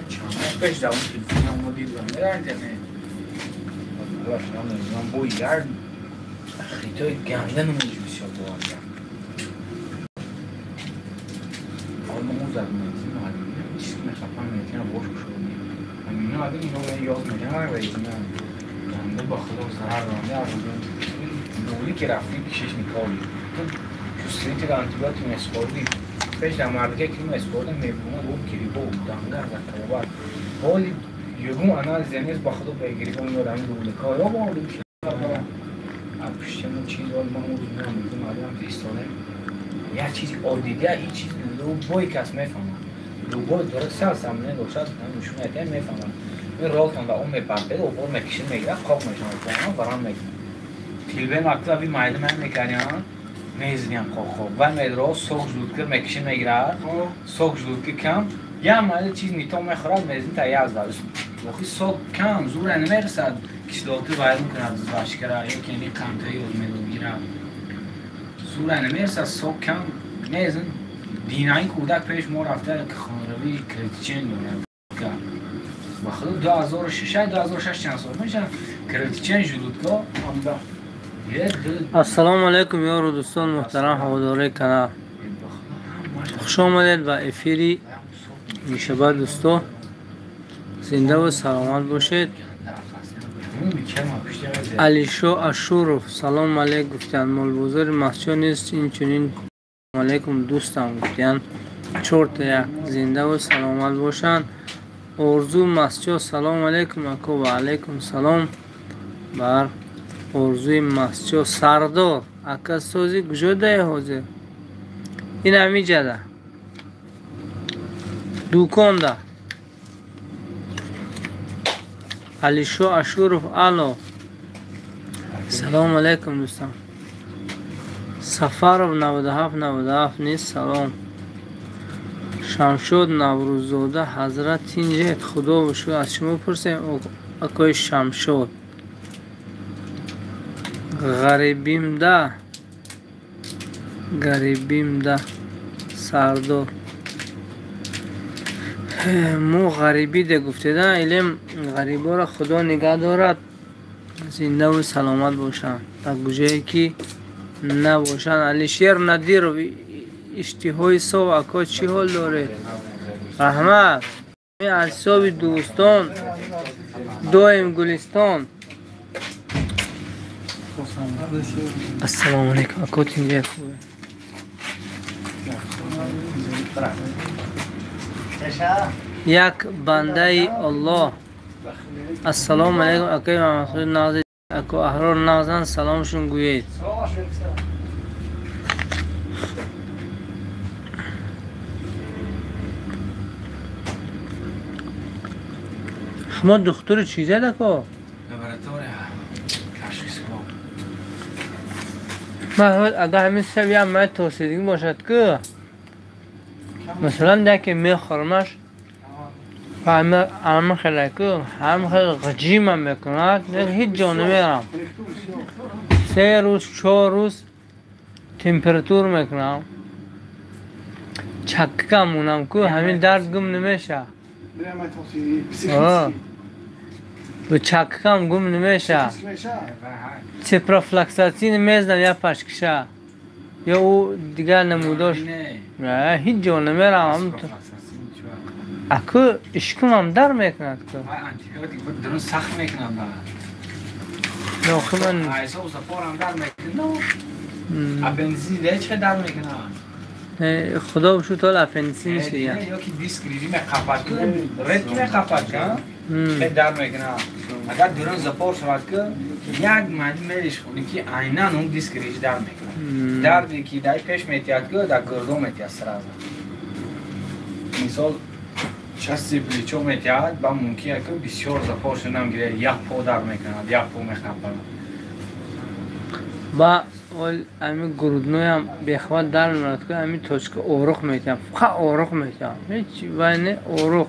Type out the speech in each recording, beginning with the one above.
چند پیش دوام تلفنم رو دیدم در اینترنت من بوی گرد خیتای گنده نمونیش بسیار دوام حالا اون زد میزیم معلومه چیز میخوام میتونم بوش شدیم همینه آدم اینو یاد میکنم هر ویدیم گنده با خدا زهر رانده عبودم نولی که رفتیم پیشش میکالی جستری که انتیبیوتیک اسپوردی پیش در مرده که اسپورد میبونه بود کریبو دانگر و کلوبر حالی یگون آنالیز نیست با خدا بگیری اون یاد همین دوله کارا با اون که پشتمون چیز ولی ما موضوع نمیدونم معلوم دیستانه یه چیزی عادیه هیچ چیز لوگوی کس میفهمم لوگو درست سال سامانه دوشات نمیشون ایده میفهمم این رول کن و اون میپرده و اون میکشن میگیره خواب میشن و برام میگیره تیلبه مکتوبی معلم هم میکنیم میزنیم خوب و میدرو سوق جلود کرد میکشن میگیره سوق جلود که کم یا معلم چیز نیتون میخورد میزن تا یاز دارست وقتی سوق کم زور نمیرسد کشلوتی باید میکنه از واشکرا یکی اینی کامتایی و میگیره زور نمیرسد سوق کم میزن دینایی کودک پیش ما رفته که خانروی کریتچین دونه و خود 2006 چند سال میشه کریتچین جلودگاه السلام علیکم یار و دوستان محترم هواداره کانال خوش آمدید و افیری میشبه دوستان زنده و سلامت باشید علیشو اشورف سلام علیک گفتن مولبوزر مسجد نیست این چنین علیکم دوستم گفتن چورت یک زنده و سلامت باشن ارزو مسجد سلام علیکم اکو و علیکم سلام بر ارزوی مسجد سردار اکا سوزی گجوده حوزه این همی جده دوکان ده علیشو اشورف الو سلام علیکم دوستان سفر 97 نیست سلام شمشود نوروززاده حضرت اینجا خدا بشو از شما پرسیم اکای شمشود غریبیم ده سردار مو غریبی ده گفته ده علم غریبا را خدا نگه دارد زنده و سلامت باشن تا گوشه که نباشن علی شیر ندیر و اشتهای صبح اکا چی حال داره رحمت این اصحاب دوستان دویم گلستان السلام علیکم اکا تینجه خوبه یک بنده الله السلام علیکم اکای محمد خود نازی اکو احرار نازن سلامشون گویید شما دکتر چیزه دکو؟ محمد اگه همین سویه هم باید توسیدگی باشد که مثلا دکی میخورمش و همه خیلی که همه خیلی غجیم هم میکند هیچ جا نمیرم 3 روز 4 روز تمپراتور میکنم چکه مونم که همین درد گم نمیشه و چکه هم گم نمیشه سپرافلکساتین میزنم یا پشکشه یا او دیگر نموداش نه هیچ جا نمیرم اکو اشکم هم در میکند که انتیبیوتیک بود درون سخت میکنم نه خب من ایسا و سپار هم در میکنم اپنزی ده چه در میکنم خدا بشو تا اپنزی نیشه یا که دیسک ریزی میخفت کنم رد که میخفت کنم خیلی در میکنم اگر درون زپار شود که یک معنی میلیش خونی که عیناً اون دیسک ریزی در میکنم دردی که دای پیش میتیاد که در گردو میتیاد سرازم مثال چستی بلیچو میتیاد با ممکنه که بسیار زپار شنم گیره یک پا در میکند یک پا میخفت با همین گرودنوی هم بخواد در میرد که همین توچک اوروخ میتیم فقط اوروخ میتیم هیچ وینه اوروخ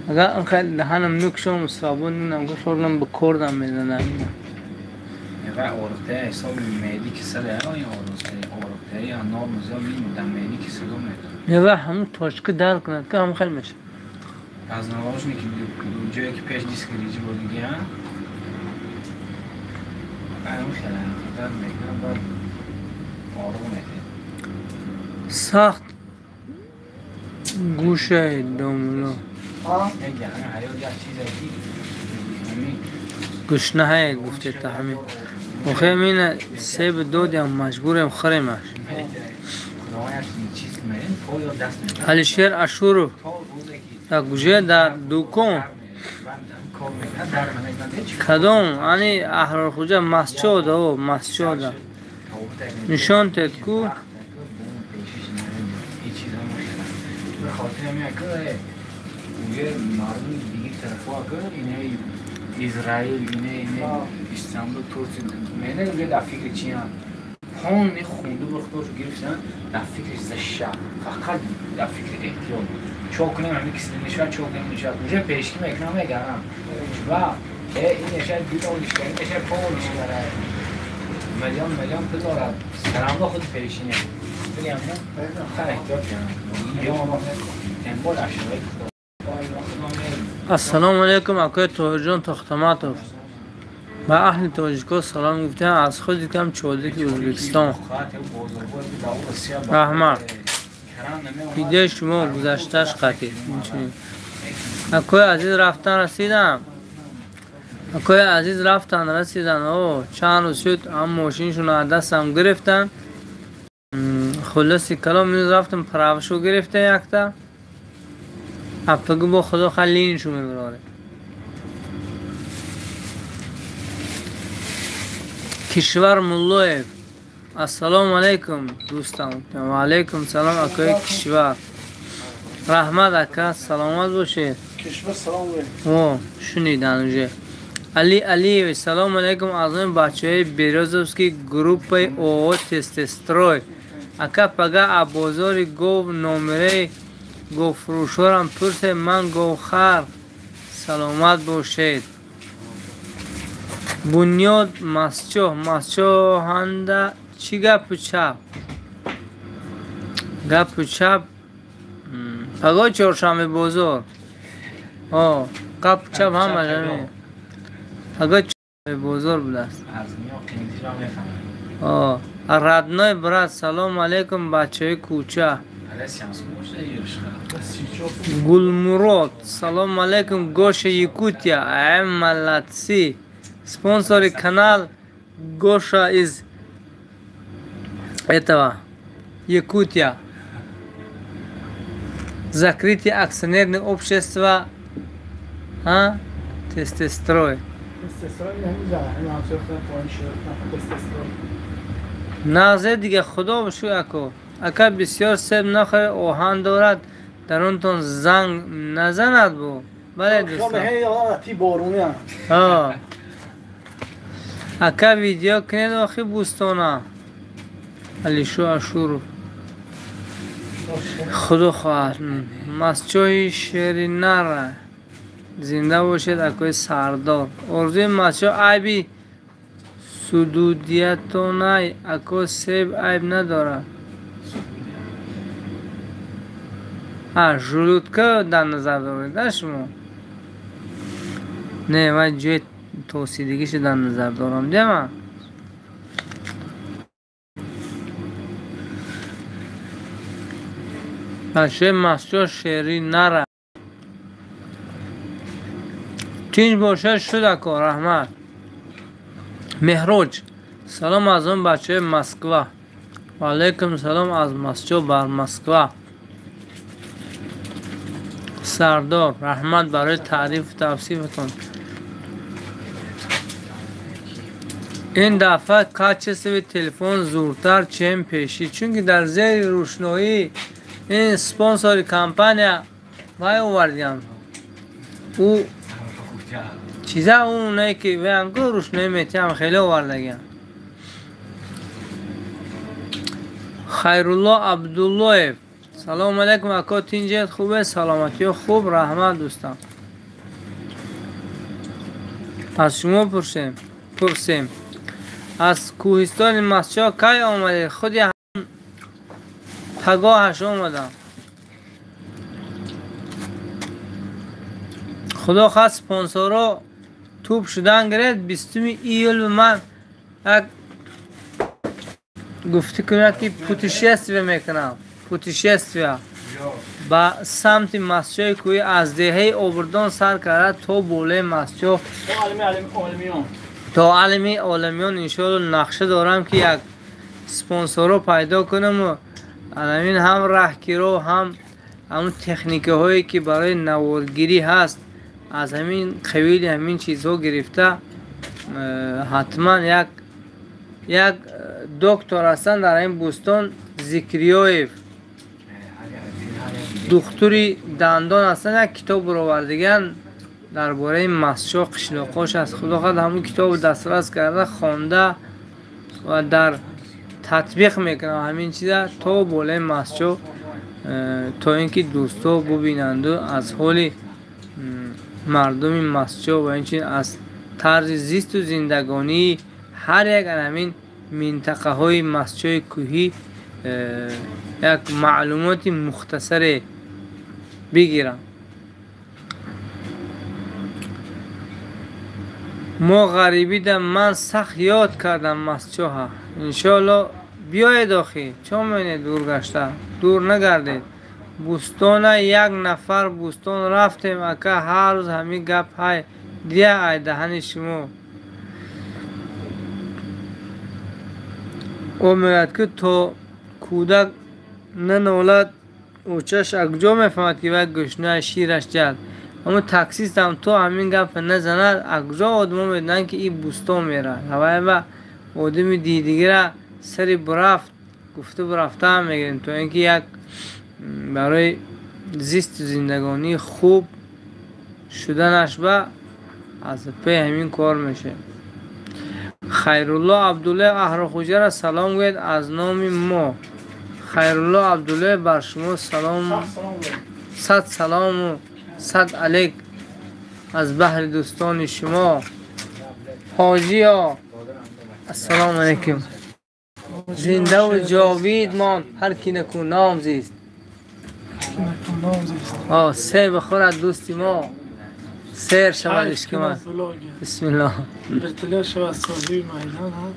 اگر این خیلی دهنم نکشم صابون نیم گوشوردم به کردم میزنم یه اوروخته حساب میدی که سر یا اوروخته یا نام موزا میمودم میدی که سلو میدم یه همون توچک در کند که هم خیلی میشه از نواش میکنی جایی که پیش دیسک ریجی بودی ها من خیلی خطر میکنم باید آروم میکنم سخت گوشه دوملو میگه همه حیال یه چیزی همین گوش نه گفته تا همین مخیم اینه سیب دودیم مجبوریم خریمش حالی شیر اشورو تا گوشه در دوکن کدوم انی احرار خوجه مسجد او مسجد نشان تید کو اسرائیل اینه استانبول ترکیه منه یه دفعه چیه هون خونده بخورش گرفتن دفعه زشا فقط دفعه احتیاط چوکنه من کسی نشون چوکنه نشون میشه پیشکی میکنم میگم و این نشون بیرونش کنه نشون پولش کنه میلیون $10 سلام با خود پیشینه بگم نه خیلی احتیاط کنم یا تنبول اشتباهی السلام علیکم اکای توجان تختماتوف با اهل توجیکو سلام گفتن از خود کم چودک ازبکستان احمد ویدیو شما گذشتش قطعی اکای عزیز رفتن رسیدم اکای عزیز رفتن رسیدن او چند روز شد هم ماشینشون از دستم گرفتن خلاصی کلام میز رفتم پراوشو گرفته یکتا افتگو با خدا خلینشو میبراره کشور ملویف السلام علیکم دوستان و علیکم سلام اکای کشور رحمت اکا سلامت باشه کشور سلام او شنیدن اونجا علی سلام علیکم از این بچه های بیروزوسکی گروپ او تستستروی اکا پگه ابازاری گو نومره گو فروشورم پرسه من گو خر سلامت باشید بنیاد مسچو هنده چی گپ چپ گپ چپ پگه چهارشنبه بزرگ گپ چپ هم مجمعه پگه چهارشنبه بزرگ بود است ردنای برات سلام علیکم بچه کوچه گلمراد سلام علیکم گوش یکوتیا عملتسی спонсори канал Гоша из этого Якутия. Закрытие акционерного общества Тестестрой. نازه دیگه خدا بشو اکو اکا بسیار سب نخواه اوهان دارد در اونتون زنگ نزند بو بله دوستان اکا ویدیو کنید و خیلی بوستونا علی شو اشورو خدا خواهد مسچوی شیری نره زنده باشید اکای سردار ارزوی مسچو عیبی سدودیتونای اکو سیب عیب نداره جلودکا در نظر دارید شما نه من جوی توسیدگیش در نظر دارم دیما بچه مسجد شیری نره تینج باشه شده که رحمت مهروج سلام از اون بچه مسکوا و علیکم سلام از مسجد بر مسکوا سردار رحمت برای تعریف و توصیفتون این دفعه کاچه تلفن زورتر چیم پیشی چونکه در زیر روشنایی این سپانسوری کمپانیا وای آوردیم او چیزا اونه که به انگو روشنایی میتیم خیلی آوردگیم خیرالله عبدالله سلام علیکم اکا تینجت خوبه سلامتی خوب رحمت دوستان از شما پرسیم از کوهستان مسجد کی آمده خودی هم پگاهش آمدم خدا خواست سپانسرها توپ شدن گرفت 20 ایول من یک گفته کنید که پوتیشستوی میکنم پوتیشستوی با سمت مسجد کوی از دهه اوبردان سر کرده تا بوله مسجد تا علمی عالمیان انشاءالله نقشه دارم که یک سپانسر رو پیدا کنم و همین هم راهگیرا هم همون تکنیک هایی که برای نوارگیری هست از همین قبیل همین چیزها گرفته حتما یک دکتر هستن در این بوستان زکریایف دکتری دندان هستن یک کتاب رو آوردگن درباره مسجد قشلاقاش از خدا خود همون کتاب دسترس کرده خوانده و در تطبیق میکنه همین چیزا تا بالای مسجد تا اینکه دوستا ببینند از حال مردم مسجد و اینچنین از طرز زیست و زندگانی هر یک همین منطقه های مسجد کوهی یک معلومات مختصر بگیرم. ما غریبی دم من سخت یاد کردم مسجد ها انشالله بیاید آخی چون مینه دور گشته دور نگردید بوستان یک نفر بوستان رفتیم اکا هر روز همین گپ های دیگه ای دهن شما او میگد که تو کودک ننولد اوچش اگجا میفهمد که باید گشنه شیرش جد اما تاکسیست هم تو همین گپ نزند اگجا آدم میدن که این بوستان میره هوای با آدم دیگه را سری برفت گفته برفته هم میگیریم تو اینکه یک برای زیست زندگانی خوب شدنش با از پی همین کار میشه. خیرالله عبدالله اهراخوجه را سلام گوید از نام ما. خیرالله عبدالله بر شما سلام صد سلام و صد علیک از بحر دوستان شما حاجی ها السلام علیکم زنده و جاوید مان هر کی نکون نام زیست سه بخورد دوستی ما سیر شود اشکمان بسم الله ارتلا شود سازی میدان ها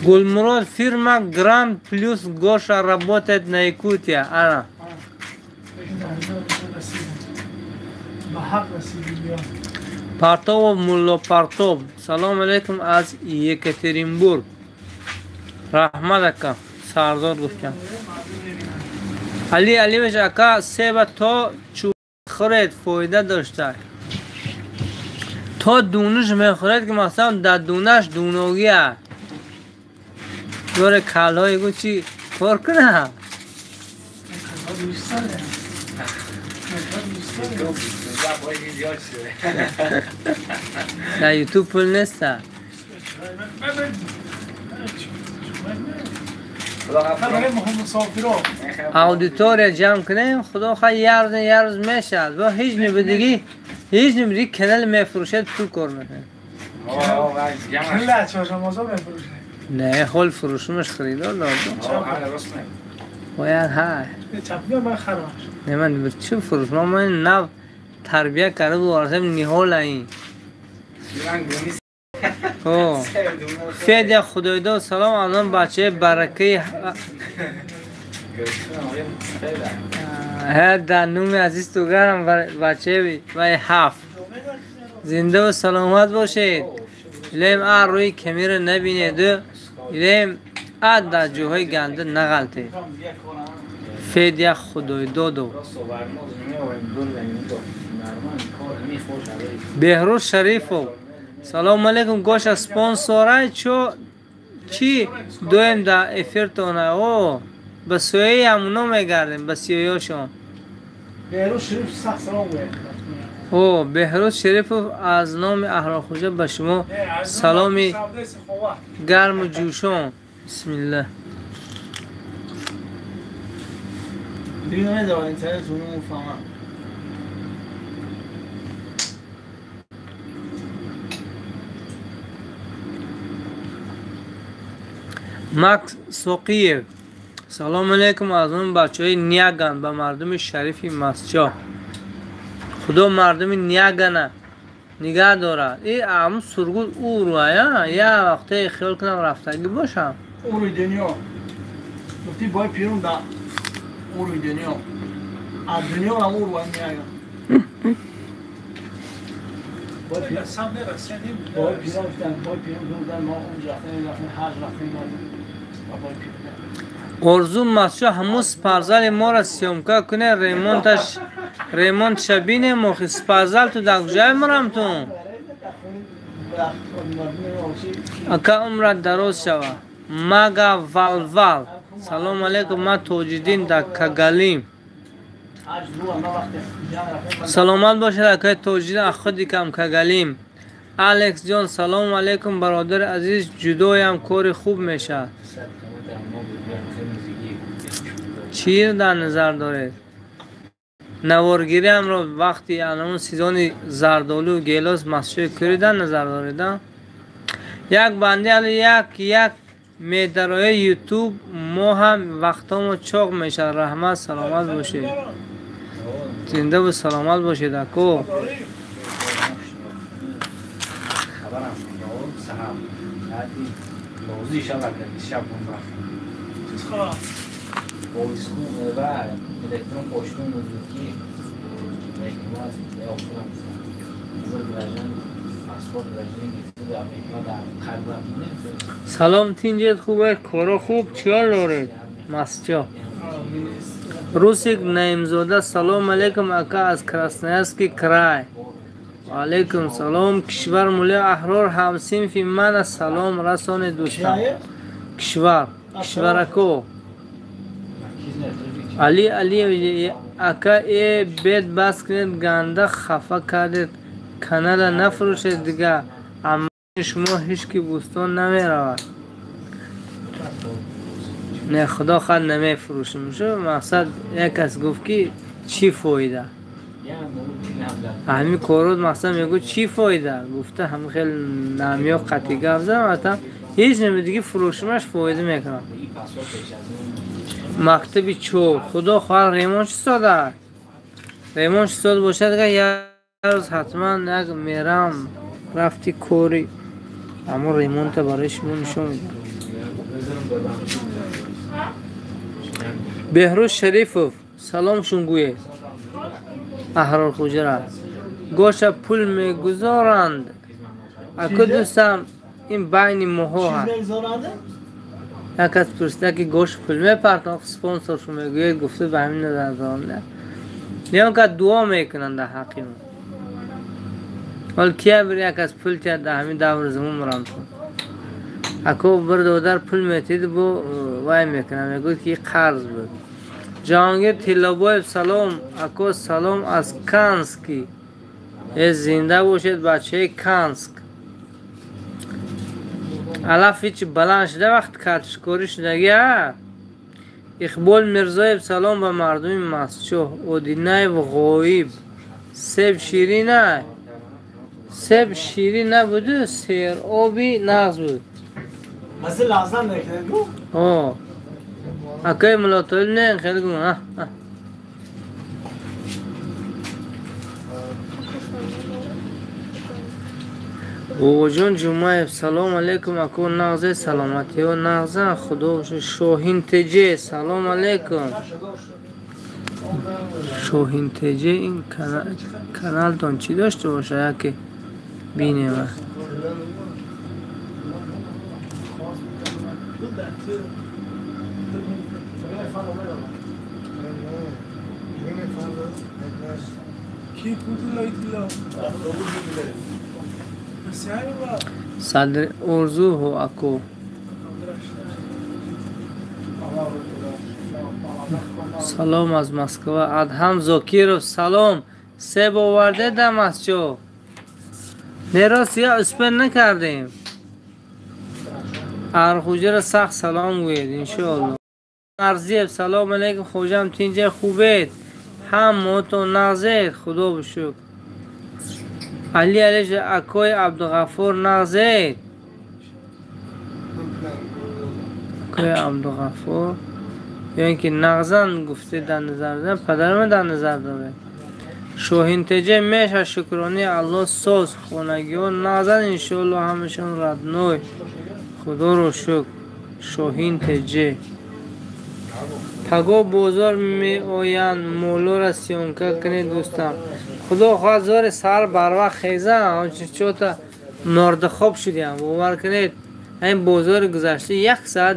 Гульмурод фирма Гранд Плюс Гоша работает на Якутии. Она. Партов Мулло Партов. Салам алейкум аз Екатеринбург. Рахмат ака. Сардор гуфтам. Али Алимович ака себа то чухоред фойда дошта. То дунуш мехоред ки масалан да дунаш дуногия. دوره کالای گو چی کار کنه نه یوتیوب پول نیسته اودیتوریا جمع کنیم خدا خواهی یه روز میشه با هیچ نبودگی هیچ نبودگی کنال میفروشد تو کار میکنه کنال چه شما میفروشه نه حال فروشمش خریدار دادم باید های چپیا من خرابش نه من چه فروش من نو تربیه کرده و وارثم نیهال این فید خدای داد سلام الان بچه برکه هر دنوم عزیز تو گرم بچه و هفت زنده و سلامت باشید الیم روی کمیر نبینید الیم در جوهای گنده نغلطه فید خدای دادو بهروز شریفو سلام علیکم گوش اسپانسورای چی دویم در افیرتونه او به سویی همونو میگردیم به سیایاشون بهروز شریف سخت سلام گوید بهروز شریف از نام اهراخوجه به شما سلامی گرم و جوشان بسم الله دیگه نمیدونم اینترنت اونو مفهمم مکس سوقیه سلام علیکم از اون بچه های نیاگن به مردم شریفی مسجد. خدا مردم نیاگنه نگه داره. این همون سرگود او روه یا وقتی خیال کنم رفتگی باشم او روی دنیا گفتی بای پیرون دا او روی دنیا از دنیا هم او روی میاگم بای پیرون بودن ما اونجا رفتیم حج رفتیم و بای پیرون ارزو مسجد همون سپرزل ما را سیامکا کنه ریموند شبینه مخی سپرزل تو در کجای مرم تو اکا عمرت دراز شوه مگا ولول. سلام علیکم ما توجیدین در کگلیم. سلامت باشد اکای توجیدین اخودی کم کگلیم. الکس جان سلام علیکم برادر عزیز جدویم کار خوب میشه. چی در نظر دارید؟ نوارگیری هم رو وقتی اون سیزان زردالو و گیلاس مسجد کری در نظر دارید؟ یک بنده علی یک میدرای یوتیوب ما هم وقتامو چاق میشه. رحمت سلامت باشید. زنده و سلامت باشید اکو. سلام تینجت خوبه کارا خوب چیال دارید مسجد. روسیک نعیمزاده سلام علیکم اکا از کراسنایسکی کرای. علیکم سلام کشور مولی احرار همسین فی من سلام رسان دوستم. کشور اکو علی اکا ای بیت بس کنید گنده خفه کردید کانال نفروشید دیگه اما شما هیچ کی بوستان نمی رود. نه خدا خود نمی فروشیم شو مقصد یک کس گفت که چی فایده همین کارود مقصد میگو چی فایده گفته همه خیلی نمی و قطعی گفته مثلا هیچ نمی دیگه فروشمش فایده میکنم. مکتبی چور خدا خواهر ریمان چی ساده ریمان چی ساده باشه دیگه یک روز حتما یک میرم رفتی کوری اما ریمان تا برایش نشون میدم. بهروز شریفوف سلام شونگویه احرار خوجره گوش پول میگذارند اکو دوستم این بین موها هست یک از پرسیده که گوش پول میپرد سپانسر شو میگوید گفته به همین نظر دارم نیام که دعا میکنن در حقی ما ولی کیا بری یک از پول تید در همین دور زمان مرام کن اکو بردودر پول میتید بو وای میکنم میگوید که قرض بود. جهانگیر تیلابویب سلام اکو سلام از کانسکی زنده باشید بچه کانسک. علف هیچ بلند شده وقت کارتشکاری شدگی ها. اقبال مرزایب سلام به مردم مسجد. اودینای و غایب سب شیری نه سب شیری نبوده سیر آبی نغز بود مزه لازم نکنه اکای ملاتایل نه خیلی گونه بوجون جمعه سلام علیکم اکو نغزه سلامتی و نغزه خدا شوهین تجه سلام علیکم شوهین تجه این کانال دان چی داشته باشه یکی بینیم صدر ارزو هو اکو سلام از مسکو ادهم زاکیرов سلام سب آورده در مسجد نراست یا اسپن نکردیم خوجه را سخت سلام گوید انشاءالله. ارزیب سلام علیکم خوجم تینجه خوبید هم موتو نازید خدا بشکر. علی علیج اکوی عبدالغفور نازید اکوی عبدالغفور یا اینکه نغزن گفته در نظر دارم، پدرم در نظر داره. شاهین تجه میشه شکرانی الله ساز خونگی و نغزن انشالله همشون ردنوی. خدا رو شکر. شاهین تجه پگاه بازار می آیند مولا را سیانکه کنید دوستان. خدا خواهد زار سر بر وقت خیزه آنچه چوتا مرد خواب شدیم باور کنید. این بازار گذشته 1 ساعت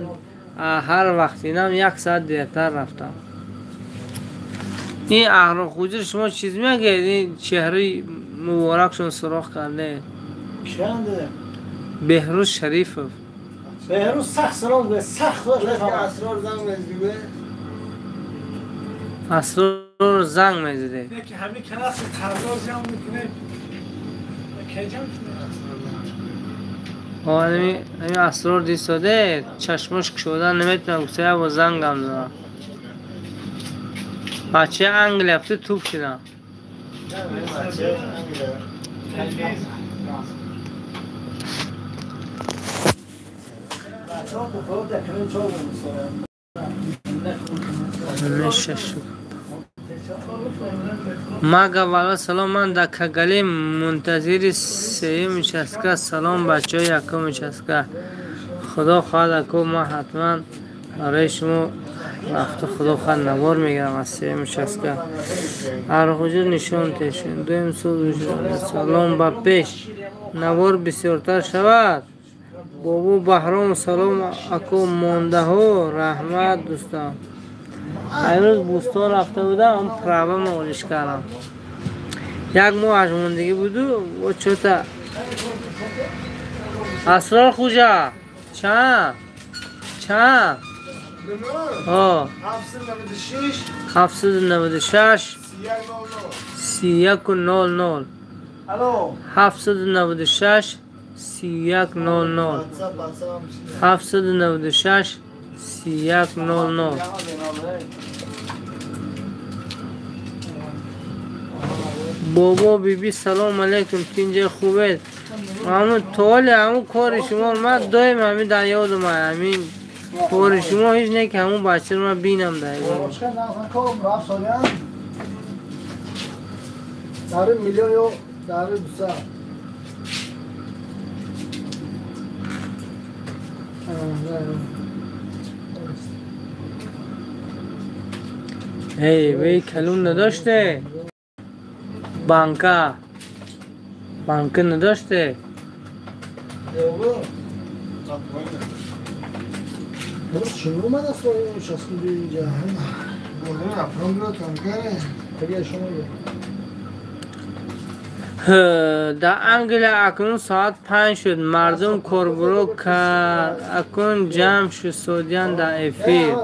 هر وقت اینم 1 ساعت دیرتر رفتم. این احرام خوجر شما چیز میگه این چهره مبارکشون سراخ کرده کیانده بهروز شریف بهروز سخت سلام به سخت اسرار زنگ مزدیبه اسرار زنگ میزده نه که همین کلاس تردار جمع میکنه کی جمع کنه همین اسرار دیستاده چشمش کشوده نمیتونه گفته با زنگ هم داره. بچه انگل هفته توپ شدن مگه والا سلام من در کگلی منتظر سیم شسکه سلام بچه های یکم شسکه خدا خواهد اکو ما حتما برای شما وقت خدا خواهد نوار میگیرم از سیم شسکه هر حجر نشان تشون دویم سلام با پیش نوار بسیارتر شود بابو بحرام سلام اکو مانده ها رحمت دوستان. امروز بوستان رفته بودم پرابه مالش کردم 1 ماه ماندگی بودو و چوتا اسرار خوجا چند 796 3100 796 3100 796 3100 بابا بیبی سلام علیکم تینجا خوبه همون طول همون کار شما من دایم همین در یادم همین کار شما هیچ نه که همون بچه رو من بینم در داره میلیون یا داره 200 وی کلون نداشته بانکا نداشته چون اومد از این شخصی اینجا بوده اپرام رو تنکره خیلی شما در انگل اکنون ساعت 5 شد مردم کوربرو کرد اکنون جمع شد سودیان در افیر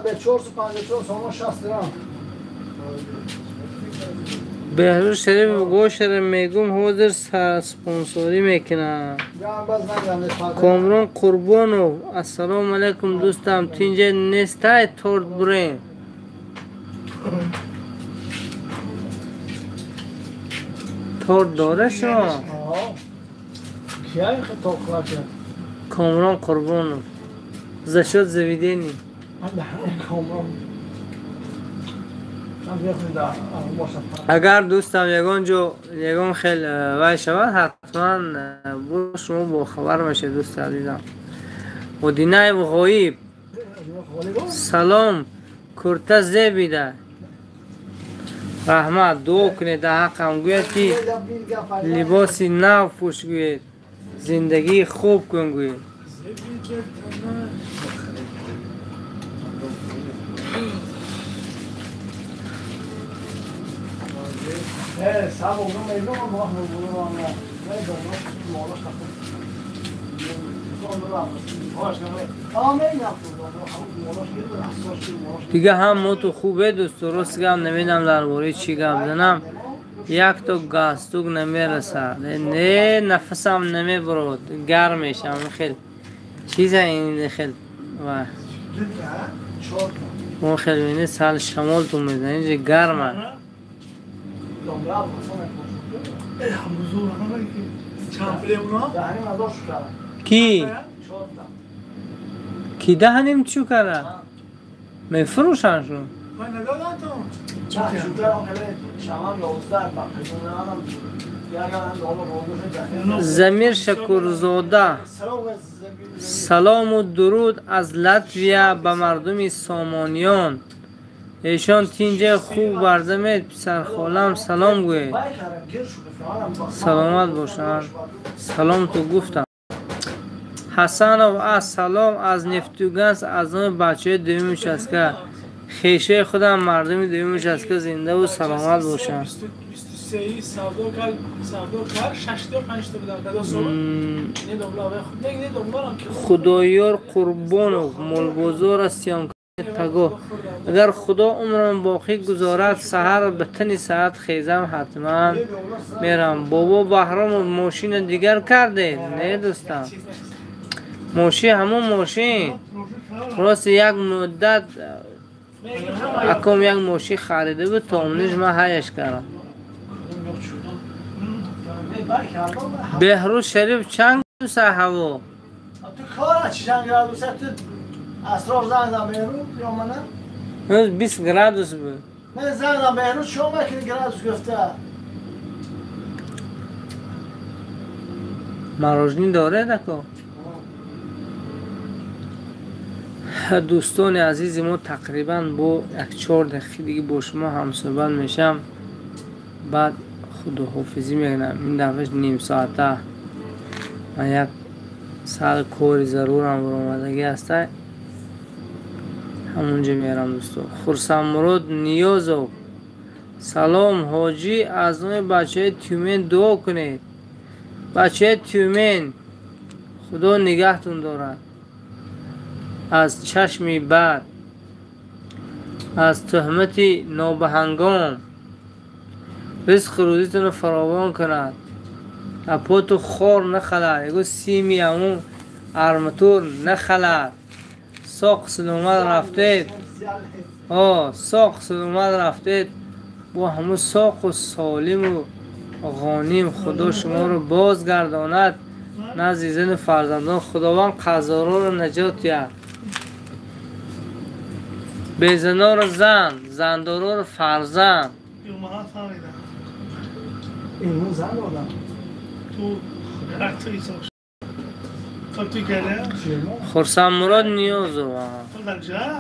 بهروز شریف گوش رو میگم حاضر سپانسوری میکنه کامران قربانو السلام علیکم دوستم تینجا نیسته تورت برین تورت داره شما کیای خطا کرده کامران قربانو زشد زویدینی کامران اگر دوستم یگان خیلی وای شود حتما با شما با خبر میشه دوست عزیزم. و دینای و غایب سلام کرته زیبیده رحمت دو کنید در حقم گوید که لباسی نو پوش گوید زندگی خوب کن گوید دیگه هم موتو خوبه دوست درست گم نمیدم درباره چی گم زنم یک تو گاستوگ نمیرسد نه نفسم نمیبرد گرم میشم خیلی چیزه این خیلی و اون خیلی بینه سال شمال تو میزنه اینجا گرمه کی؟ کی دهنیم چو کرده؟ میفروشنشون. من ندادم تو نه شده هم کلی شما 11 بقیدونه هم یکم هم دولو بودوشه زمیر شکرزاده سلام و درود از لاتویا به مردم سامانیان. ایشان تینجه خوب بردمید پسر خالم سلام گوید. سلامت باشن. سلام تو گفتم. حسن و از سلام از نفتوگنس از اون بچه دویمش است که خیشه خودم مردم دویمش است که زنده و سلامت باشن. 23 سودا کار 6 تا 5 تا بدم دادا سو نه دوبلا خود نه دوبلا خدایار قربانو مولبازار سیان تگو اگر خدا عمرم باقی گذارد سحر به تنی ساعت خیزم حتما میرم. بابا بهرام ماشین دیگر کرده نه دوستم ماشین همون ماشین راست یک مدت اکم یک ماشین خریده بود تا اونیش من هایش کردم. بهروز شریف چند دوسته هوا؟ تو کار چی چند گرادوس تو اسرار زنگ بهروز یا منه؟ هنوز 20 گرادوس بود. من زنگ بهروز شما که گرادوس گفته مراجعین داره دکو. دوستان عزیز ما تقریبا با 1-4 دقیقه دیگه با شما همصحبت میشم بعد خداحافظی میکنم. این دفعه نیم ساعته من یک سر کاری ضرورم برآمدگی هسته همونجا میرم دوستان. خرسم مراد نیازو سلام حاجی از اون بچه تیومن دعا کنید. بچه تیومن خدا نگهتون دارد از چشمی بد از تهمتی نابهنگام رزق روزیتون رو فراوان کند. اپاتو خور نخلد اگه سیمی همون ارمتور نخلد. ساق سلامت رفتید ساق سلامت رفتید با همون ساق و سالم و غانیم خدا شما رو بازگرداند نزد زن فرزندان. خداوند قضارا رو نجات یافت. بیزنا رو زن زندارا رو فرزند. اینو زن آدم تو رکتری ساخت تو کرده؟ خرسم مراد نیازو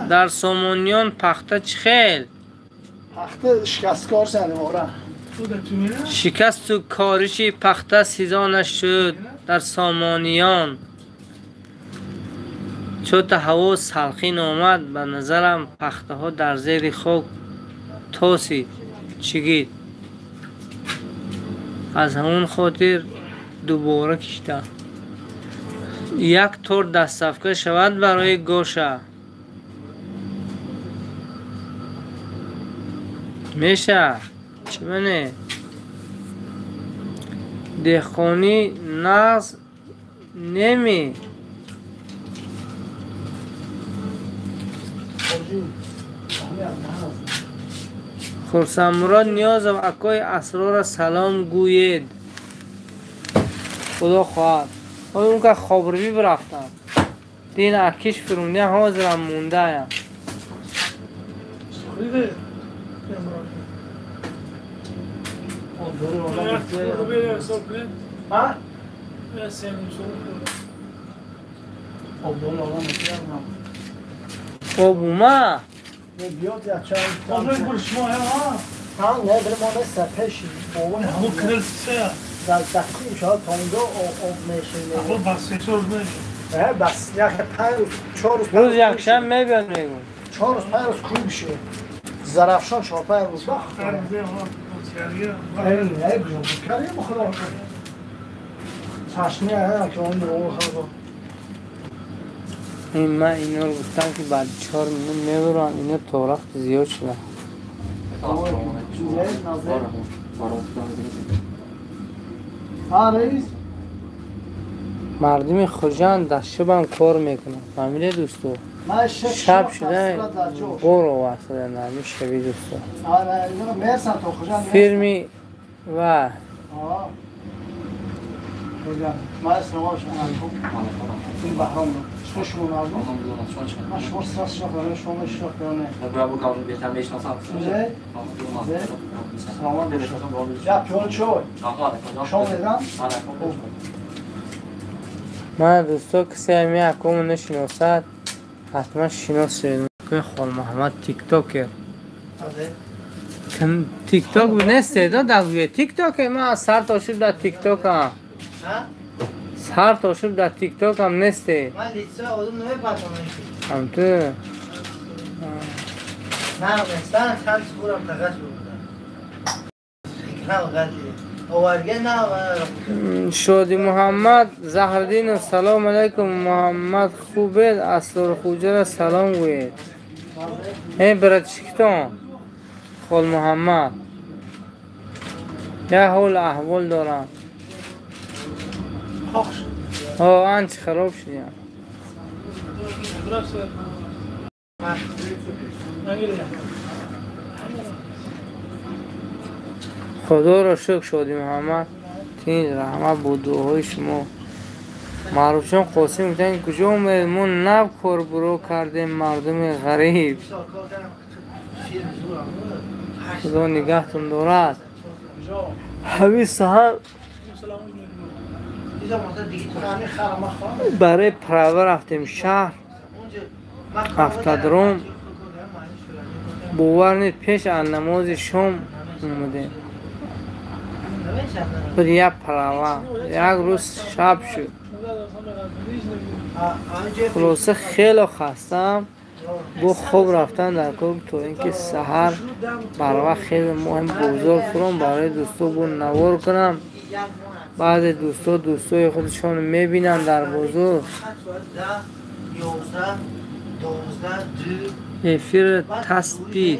در سامانیان پخته چه خیل؟ پخته شکستکار زنه آره تو در تو میره؟ شکست و کارشی پخته سیزانش شد در سامانیان. چوت هوا سلخین آمد به نظرم پخته ها در زیر خاک تاسید چگید از همون خاطر دوباره کشته یک طور دستفکه شود برای گوشه میشه چه منه دهخانی نقص نمی خرسم مراد نیاز و اکای اسرار سلام گوید. خدا خواهد اون که خوابروی برفتن دین اکیش فرونیه حاضرم مونده هم خب اومه بیاد یا چند آبرای برشما ها نه بله ما مثل پیشی بابا همون کرل سه در دقیقی شاید تا اونجا آب میشه همون بس 3 روز میشه بس یک 5 روز 4 روز روز یک شب میبیاد میگون 4 روز 5 روز کوی میشه زرفشان 4-5 روز وقت داره این نه بیون کریم خدا چشمی ها که اون رو خدا این من اینا رو گفتم که بعد 4 ماه میبرن اینا تورخت زیاد شده رئیس مردم خوجند در شب هم کار میکنن فهمیده دوستو شب شده برو واسه نمی شبی دوستو فیلمی و ما اسمش این بحرام خوشمون آمد. من شما ساس شاخه شما شاخه. برای کار بهتر میشناسم. نه. سلام علیکم. یا پیون چوی. شما دیدم؟ من دوستا کسی همی اکومو نشناسد حتما شناسید که خال محمد تیک تاکر تیک تاک نیسته دا دقیقه تیک تاک من سر تاشیب در تیک تاک هم سر تاشیب در تیک تاک هم نیسته من لیسه آدم نمی پاتم هم تو نه مستان خمس بورم تقص بودم نه غلطی اوارگه نه شادی محمد زهردین سلام علیکم محمد خوبید اسرار خوجه سلام گوید ای برد شکتان خال محمد یه حال احوال دارم آنچه خراب شدیم خدا را شکر شادی محمد تین رحمت بود دوهای شما معروف چون قاسم گفتن کجا اومد ما نب کار برو کردیم مردم غریب خدا نگهتون دارد همین سهر برای پراوه رفتیم شهر افتادروم باور نید پیش نماز شام اومدیم بود یک پراوه یک روز شب شد خلاصه خیلی خستم گو خوب رفتن در کار تو اینکه سحر برای خیلی مهم بزرگ کنم برای دوستو بود نوار کنم بعد دوستای خودشان میبینن در بزرگ افیر تثبیت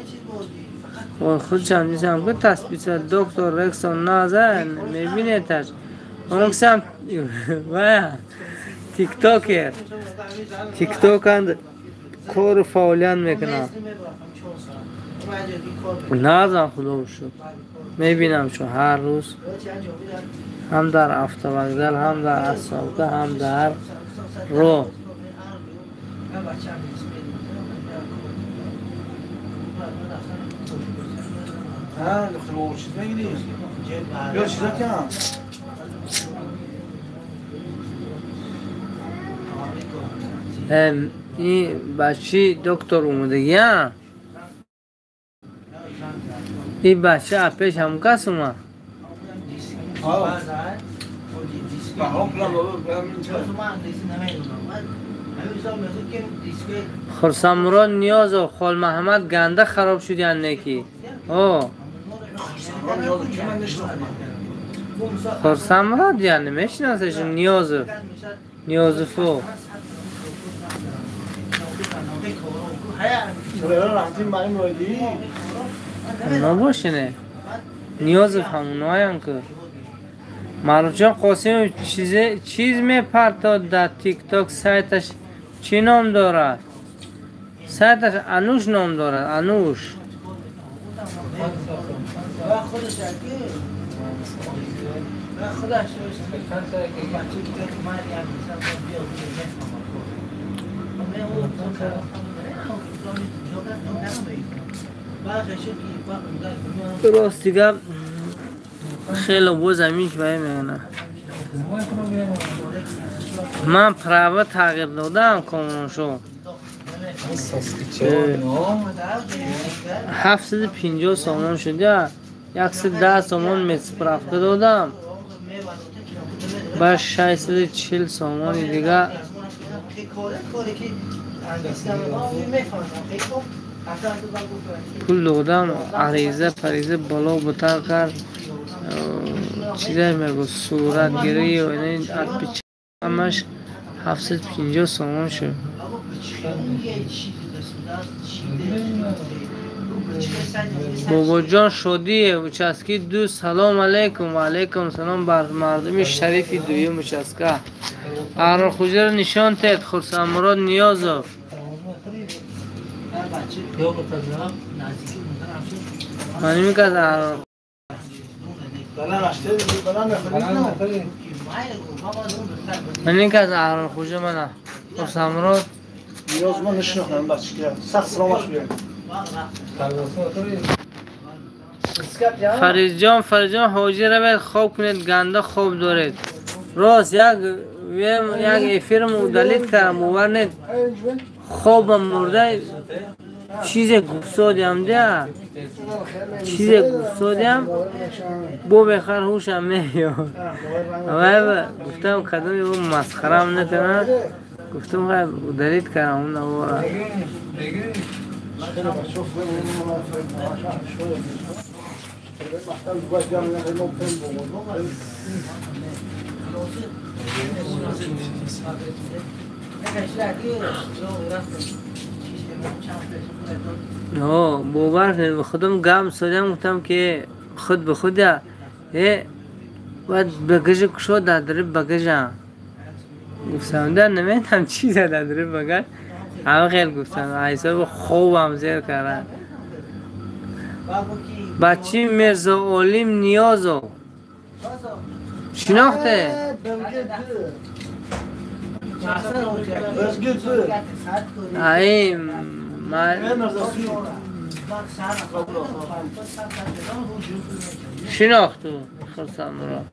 خودشان میشم که تثبیت دکتر رکسون نازن میبینه تش اون کسیم تیک تاکر کار فعالیت میکنم نازم خدا بشد میبینم شو هر روز هم در افتوگدل هم در اصابده هم در رو دختر بابا چیز بگیری؟ بیا چیزا کم این بچه دکتر اومده یا این بچه اپیش هم کس اومد خرسان مراد نیاز و خال محمد گنده خراب شد یا نکی خرسان مراد یا نمیشناسش نیاز فو نباشنه نیاز همونایی هم که معروف جان قاسم چیز میپرتاد در تیک تاک سایتش چی نام دارد؟ سایتش انوش نام دارد انوش راست دیگه خیلی با زمین که باید میگنه من پراوه تغییر دادم کامون شو 750 سامان شده 110 سامان متسپرفته دادم با 640 سامان دیگه پول دادم عریضه پریزه بالا بتر کرد چیزای میگو صورت گیری و این اپیچ همش 750 سامان شد بابا جان شدیه مچسکی دو سلام علیکم و علیکم سلام بر مردم شریفی دوی مچسکه اران خوجه رو نشان تید خرسان مراد نیازو من میگه از اران من میگه از اران خوجه منه خرسمراد نیاز من نشناختم بچه که سخت سلامش بیارم فرید جان حاجی رو باید خواب کنید گنده خواب دارید راست یک افیر مدلیت کردم مورنید خوابم مرده چیز گفتادیم ده چیز گفتادیم بو بخیر هوشم میاد اما گفتم کدومی بو مسخرم نکنه گفتم خیلی دلیت کردم اون نوارا نه باور کنید خودم گام سادم گفتم که خود به خود باید بگج کشو دادره بگجم گفتم در نمیدم چیزه دادره بگج همه خیلی گفتم حساب خوبم زیر کردن بچه مرزا علیم نیازو شناخته ای شناختو خرسم را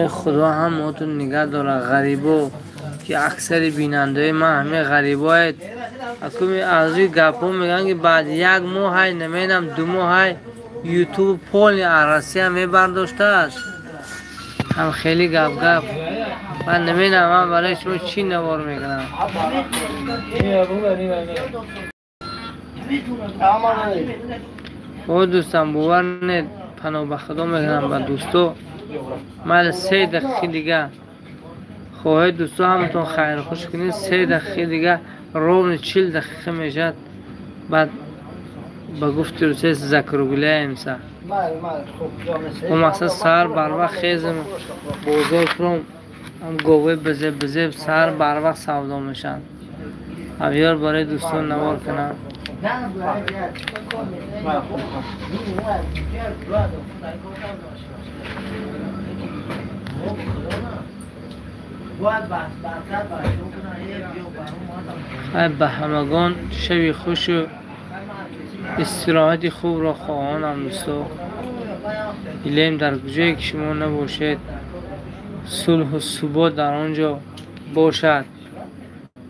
خدا هم موتون نگه داره غریبو که اکثر بیننده من همه غریباید اکومی از روی گپو میگن که بعد یک ماه های نمینم 2 ماه های یوتیوب پول عرصی همه برداشته است هم خیلی گپ من نمینم من برای شما چی نوار میکنم او دوستم باور نید پناه به خدا میکنم به دوستو مال 3 دقیقه دیگه خواهی دوستو همتون خیر خوش کنید 3 دقیقه دیگه روبن 40 دقیقه میشد بعد با گفتی رو چیز ذکرگوله امسا و مثلا سر بر وقت خیزم بوزای کرم هم گوه بزه سر بر وقت سودا میشن اویار برای دوستان نوار کنم به همگان شبی خوش و استراحتی خوب را خواهانم دوستو ایلیم در کجایی که شما نباشید صلح و ثبات در آنجا باشد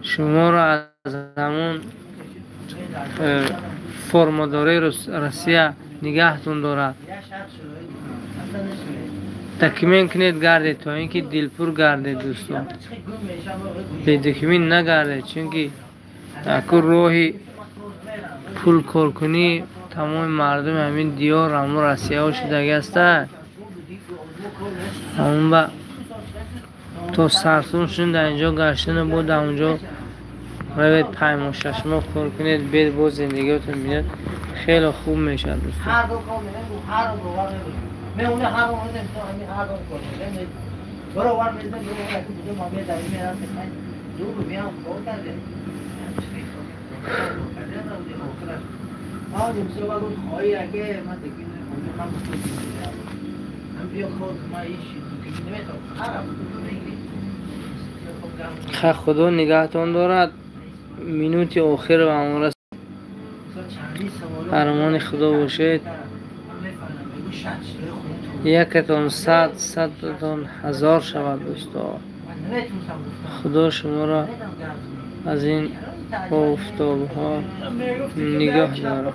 شما را از همون فرمانداری روسیه نگهتون دارد تکمیل کنید گردید تا اینکه دلپور گردید دوستان بی‌دکمین نگردید چونکه اکو راهی پول کار کنی تمام مردم همین دیار همون روسیه ها شده است همون با تا سرسون شدن در اینجا گشتن بود در اونجا روید 5 ماه 6 ماه کار کنید بید با زندگیتون میاد خیلی خوب میشه دوستان خدا نگهتان دارد مینوت آخر و همون رست ارمان خدا باشید یکتان 100 100تان 1000 شود دوستا خدا شما را از این آفتاب ها نگاه داره